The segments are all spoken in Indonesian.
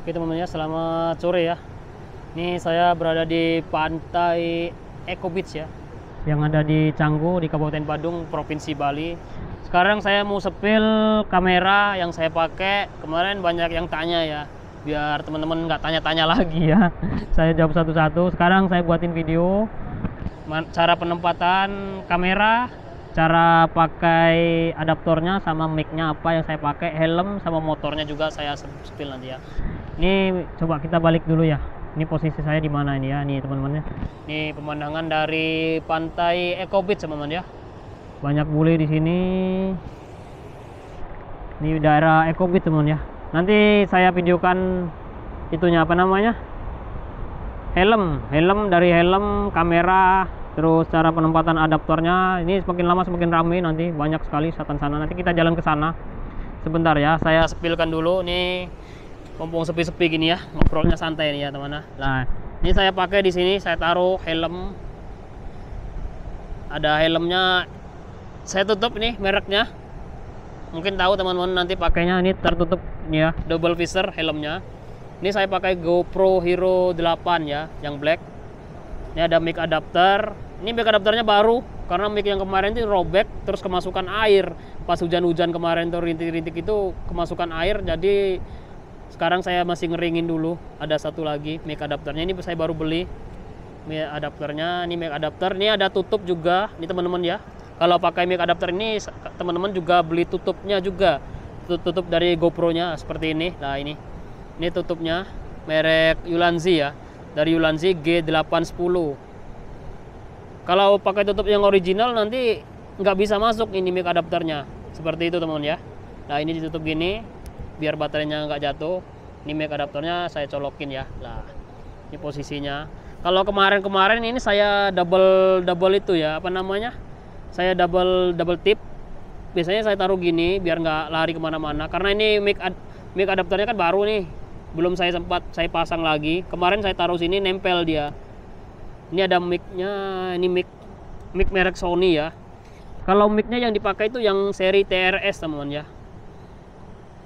Oke teman-teman ya, selamat sore ya. Ini saya berada di pantai Eco Beach ya, yang ada di Canggu di Kabupaten Badung, Provinsi Bali. Sekarang saya mau sepil kamera yang saya pakai. Kemarin banyak yang tanya ya, biar teman-teman nggak tanya-tanya lagi ya. Saya jawab satu-satu. Sekarang saya buatin video cara penempatan kamera, cara pakai adaptornya sama mic-nya apa yang saya pakai, helm sama motornya juga saya sepil nanti ya. Ini coba kita balik dulu ya. Ini posisi saya di mana ini ya, nih teman-teman ya. Ini pemandangan dari pantai Eco Beach teman-teman ya. Banyak bule di sini. Ini daerah Eco Beach teman ya. Nanti saya videokan itunya apa namanya? Helm dari helm, kamera, terus cara penempatan adaptornya. Ini semakin lama semakin ramai, nanti banyak sekali satan sana. Nanti kita jalan ke sana. Sebentar ya, saya sepilkan dulu nih. Mumpung sepi-sepi gini ya, ngobrolnya santai nih ya teman. Nah, ini saya pakai di sini, saya taruh helm. Ada helmnya, saya tutup ini mereknya. Mungkin tahu teman-teman nanti pakainya ini tertutup nih ya, double visor helmnya. Ini saya pakai GoPro Hero 8 ya, yang black. Ini ada mic adapter. Ini mic adapternya baru karena mic yang kemarin itu robek, terus kemasukan air. Pas hujan-hujan kemarin tuh rintik-rintik itu kemasukan air, jadi sekarang saya masih ngeringin dulu. Ada satu lagi mic adapternya, ini saya baru beli mic adapternya. Ini mic adapter, ini ada tutup juga nih teman-teman ya. Kalau pakai mic adapter ini teman-teman juga beli tutupnya juga, tutup dari GoPro nya seperti ini. Nah ini tutupnya merek Ulanzi ya, dari Ulanzi G810. Kalau pakai tutup yang original nanti nggak bisa masuk ini mic adapternya, seperti itu teman-teman ya. Nah ini ditutup gini biar baterainya nggak jatuh. Ini mic adapternya saya colokin ya. Nah ini posisinya. Kalau kemarin ini saya double itu ya, apa namanya, saya double tip. Biasanya saya taruh gini biar nggak lari kemana-mana, karena ini mic adapternya kan baru nih, belum saya sempat pasang lagi. Kemarin saya taruh sini nempel dia. Ini ada mic-nya, ini mic merek Sony ya. Kalau mic-nya yang dipakai itu yang seri TRS teman-teman ya.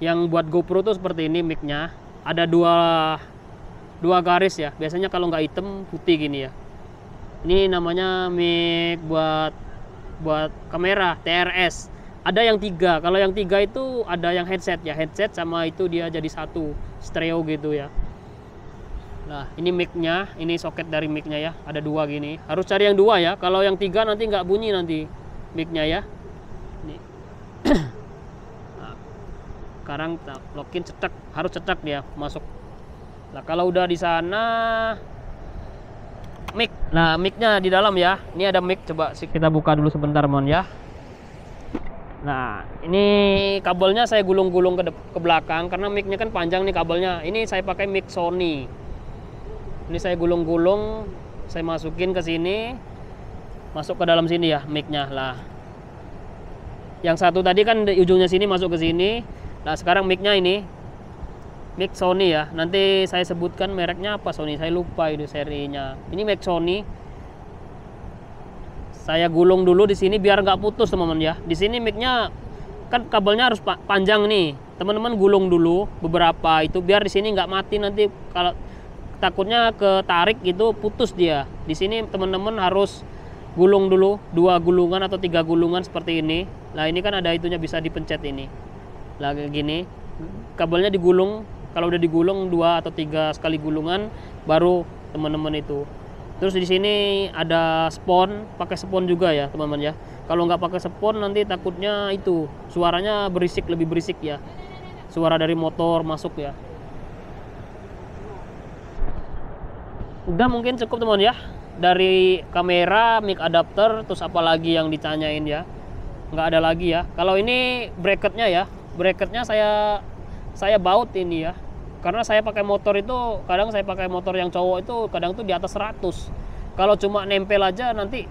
Yang buat GoPro tuh seperti ini mic-nya. Ada dua garis ya. Biasanya kalau nggak hitam putih gini ya. Ini namanya mic buat kamera TRS. Ada yang 3. Kalau yang 3 itu ada yang headset ya. Headset sama itu dia jadi satu stereo gitu ya. Nah ini mic-nya, ini soket dari mic-nya ya. Ada 2 gini. Harus cari yang 2 ya. Kalau yang 3 nanti nggak bunyi nanti mic-nya ya. Ini. Nah, sekarang lokin cetak, harus cetak dia masuk. Nah kalau udah di sana mic. Nah mic-nya di dalam ya. Ini ada mic, coba kita buka dulu sebentar mon ya. Nah ini kabelnya saya gulung-gulung ke belakang karena mic-nya kan panjang nih kabelnya. Ini saya pakai mic Sony. Ini saya gulung-gulung, saya masukin ke sini, masuk ke dalam sini ya mic-nya lah. Yang satu tadi kan di ujungnya sini masuk ke sini. Nah sekarang mic-nya ini mic Sony ya. Nanti saya sebutkan mereknya apa Sony, saya lupa itu serinya. Ini mic Sony. Saya gulung dulu di sini biar nggak putus teman-teman ya. Di sini mic-nya kan kabelnya harus panjang nih. Teman-teman gulung dulu beberapa itu biar di sini nggak mati nanti, kalau takutnya ketarik gitu putus dia. Di sini teman-teman harus gulung dulu 2 gulungan atau 3 gulungan seperti ini. Nah ini kan ada itunya bisa dipencet ini. Lah kayak gini. Kabelnya digulung, kalau udah digulung 2 atau 3 sekali gulungan baru teman-teman itu. Terus di sini ada spon, pakai spon juga ya teman-teman ya. Kalau nggak pakai spon nanti takutnya itu suaranya berisik, lebih berisik ya. Suara dari motor masuk ya. Udah mungkin cukup teman ya. Dari kamera, mic adapter, terus apa lagi yang ditanyain ya. Nggak ada lagi ya. Kalau ini bracketnya ya. Bracketnya saya baut ini ya. Karena saya pakai motor itu, kadang saya pakai motor yang cowok itu kadang tuh di atas 100. Kalau cuma nempel aja nanti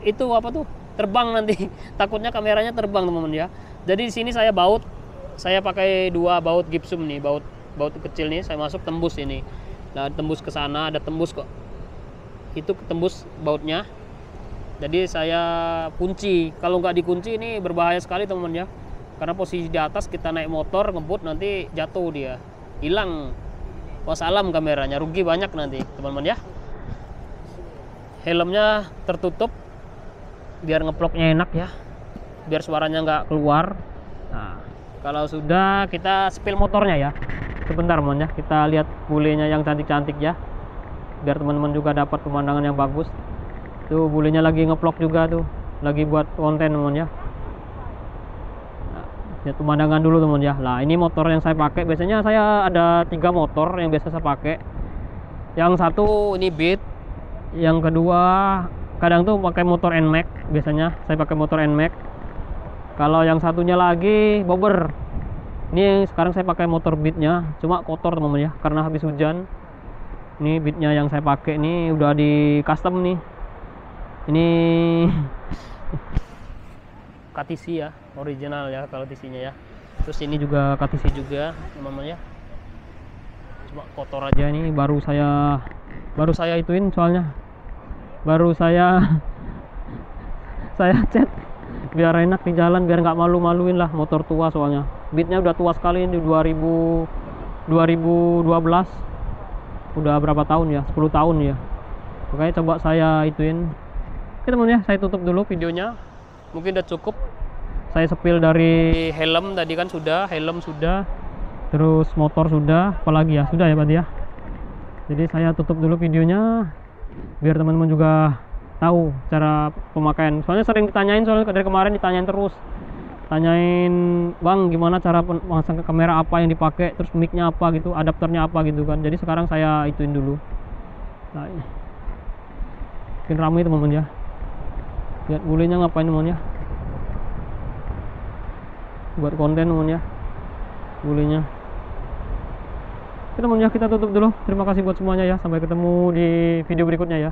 itu apa tuh? Terbang nanti. Takutnya kameranya terbang teman-teman ya. Jadi di sini saya baut. Saya pakai 2 baut gipsum nih, baut kecil nih, saya masuk tembus ini. Nah, tembus ke sana, ada tembus kok. Itu tembus bautnya. Jadi saya kunci. Kalau nggak dikunci ini berbahaya sekali teman-teman ya. Karena posisi di atas kita naik motor ngebut nanti jatuh dia. hilang wassalam kameranya, rugi banyak nanti teman-teman ya. Helmnya tertutup biar ngeploknya enak ya, biar suaranya nggak keluar. Nah, kalau sudah kita spill motornya ya. Sebentar teman ya, kita lihat bulenya yang cantik-cantik ya, biar teman-teman juga dapat pemandangan yang bagus. Tuh bulenya lagi ngeplok juga tuh, lagi buat konten teman ya. Nah, lihat pemandangan dulu teman ya. Nah ini motor yang saya pakai, biasanya saya ada 3 motor yang biasa saya pakai. Yang satu ini Beat, yang kedua kadang tuh pakai motor NMAX, biasanya saya pakai motor NMAX. Kalau yang satunya lagi Bobber. Ini sekarang saya pakai motor Beatnya, cuma kotor teman-teman ya karena habis hujan. Ini Beatnya yang saya pakai ini udah di custom nih. Ini KTC ya, original ya kalau TC-nya ya. Terus ini juga KTC juga teman-teman ya. Cuma kotor aja, ini baru saya ituin, soalnya baru saya cat biar enak di jalan, biar nggak malu-maluin lah, motor tua soalnya. Beatnya udah tua sekali, ini 2012, udah berapa tahun ya, 10 tahun ya. Makanya coba saya ituin. Oke teman ya, saya tutup dulu videonya, mungkin udah cukup. Saya sepil dari helm tadi kan sudah, helm sudah, terus motor sudah, apalagi ya, sudah ya Pak ya. Jadi saya tutup dulu videonya biar teman-teman juga tahu cara pemakaian. Soalnya sering ditanyain, soalnya dari kemarin ditanyain terus, tanyain bang gimana cara memasang kamera, apa yang dipakai, terus mic-nya apa gitu, adapternya apa gitu kan. Jadi sekarang saya ituin dulu. Nah, mungkin ramai teman-teman ya, lihat bulenya ngapain teman ya, buat konten teman ya bulenya. Oke teman ya, kita tutup dulu. Terima kasih buat semuanya ya, sampai ketemu di video berikutnya ya.